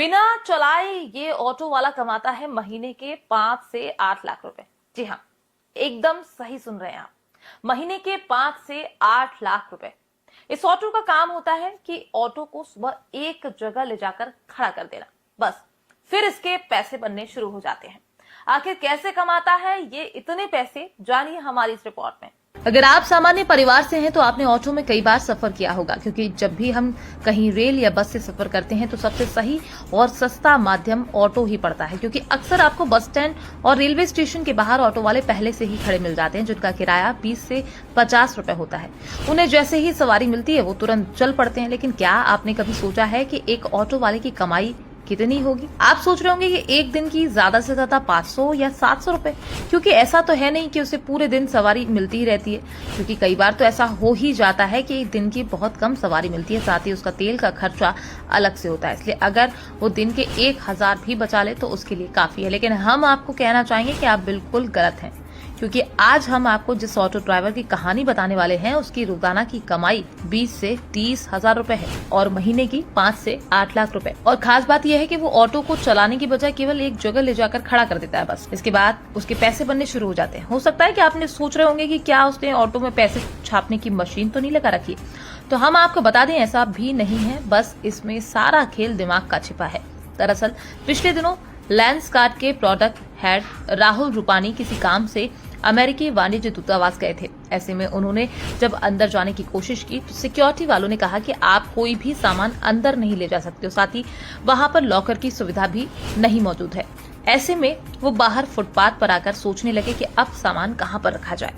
बिना चलाए ये ऑटो वाला कमाता है महीने के 5 से 8 लाख रुपए। जी हाँ, एकदम सही सुन रहे हैं आप, महीने के 5 से 8 लाख रुपए। इस ऑटो का काम होता है कि ऑटो को सुबह एक जगह ले जाकर खड़ा कर देना, बस फिर इसके पैसे बनने शुरू हो जाते हैं। आखिर कैसे कमाता है ये इतने पैसे, जानिए हमारी इस रिपोर्ट में। अगर आप सामान्य परिवार से हैं तो आपने ऑटो में कई बार सफर किया होगा, क्योंकि जब भी हम कहीं रेल या बस से सफर करते हैं तो सबसे सही और सस्ता माध्यम ऑटो ही पड़ता है, क्योंकि अक्सर आपको बस स्टैंड और रेलवे स्टेशन के बाहर ऑटो वाले पहले से ही खड़े मिल जाते हैं, जिनका किराया 20 से 50 रुपए होता है। उन्हें जैसे ही सवारी मिलती है वो तुरंत चल पड़ते हैं। लेकिन क्या आपने कभी सोचा है कि एक ऑटो वाले की कमाई कितनी होगी? आप सोच रहे होंगे कि एक दिन की ज्यादा से ज्यादा 500 या 700 रुपए, क्योंकि ऐसा तो है नहीं कि उसे पूरे दिन सवारी मिलती ही रहती है, क्योंकि कई बार तो ऐसा हो ही जाता है कि एक दिन की बहुत कम सवारी मिलती है, साथ ही उसका तेल का खर्चा अलग से होता है। इसलिए अगर वो दिन के 1000 भी बचा ले तो उसके लिए काफी है। लेकिन हम आपको कहना चाहेंगे कि आप बिल्कुल गलत हैं, क्योंकि आज हम आपको जिस ऑटो ड्राइवर की कहानी बताने वाले हैं उसकी रोजाना की कमाई 20 से 30 हजार रुपए है और महीने की 5 से 8 लाख रुपए। और खास बात यह है कि वो ऑटो को चलाने की बजाय केवल एक जगह ले जाकर खड़ा कर देता है, बस इसके बाद उसके पैसे बनने शुरू हो जाते हैं। हो सकता है कि आपने सोच रहे होंगे कि क्या उसने ऑटो में पैसे छापने की मशीन तो नहीं लगा रखी, तो हम आपको बता दें ऐसा भी नहीं है, बस इसमें सारा खेल दिमाग का छिपा है। दरअसल पिछले दिनों लेंसकार्ट के प्रोडक्ट हेड राहुल रूपानी किसी काम से अमेरिकी वाणिज्य दूतावास गए थे। ऐसे में उन्होंने जब अंदर जाने की कोशिश की तो सिक्योरिटी वालों ने कहा कि आप कोई भी सामान अंदर नहीं ले जा सकते हो, साथ ही वहां पर लॉकर की सुविधा भी नहीं मौजूद है। ऐसे में वो बाहर फुटपाथ पर आकर सोचने लगे कि अब सामान कहां पर रखा जाए।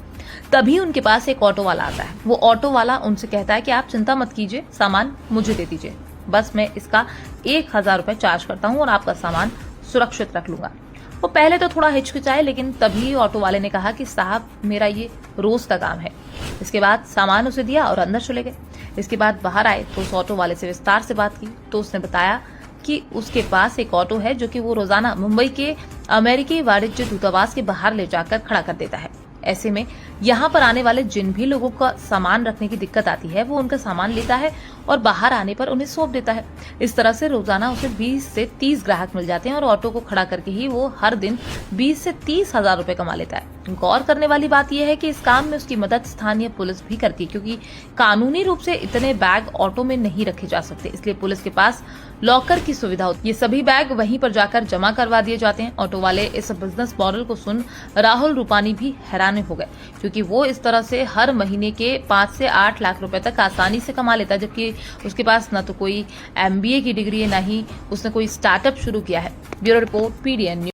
तभी उनके पास एक ऑटो वाला आता है। वो ऑटो वाला उनसे कहता है कि आप चिंता मत कीजिए, सामान मुझे दे दीजिए, बस मैं इसका 1000 रुपए चार्ज करता हूँ और आपका सामान सुरक्षित रख लूंगा। वो पहले तो थोड़ा हिचकिचाए, लेकिन तभी ऑटो वाले ने कहा कि साहब मेरा ये रोज का काम है। इसके बाद सामान उसे दिया और अंदर चले गए। इसके बाद बाहर आए तो उस ऑटो वाले से विस्तार से बात की तो उसने बताया कि उसके पास एक ऑटो है जो कि वो रोजाना मुंबई के अमेरिकी वाणिज्य दूतावास के बाहर ले जाकर खड़ा कर देता है। ऐसे में यहाँ पर आने वाले जिन भी लोगों का सामान रखने की दिक्कत आती है वो उनका सामान लेता है और बाहर आने पर उन्हें सौंप देता है। इस तरह से रोजाना उसे 20 से 30 ग्राहक मिल जाते हैं और ऑटो को खड़ा करके ही वो हर दिन 20 से 30 हजार रुपए कमा लेता है। गौर करने वाली बात यह है कि इस काम में उसकी मदद स्थानीय पुलिस भी करती है, क्योंकि कानूनी रूप से इतने बैग ऑटो में नहीं रखे जा सकते, इसलिए पुलिस के पास लॉकर की सुविधा होती है। ये सभी बैग वहीं पर जाकर जमा करवा दिए जाते हैं। ऑटो वाले इस बिजनेस मॉडल को सुन राहुल रूपानी भी हैरान हो गए, क्योंकि वो इस तरह से हर महीने के 5 से 8 लाख रुपए तक आसानी से कमा लेता है, जबकि उसके पास न तो कोई MBA की डिग्री है, न ही उसने कोई स्टार्टअप शुरू किया है। Bureau report, PDN news.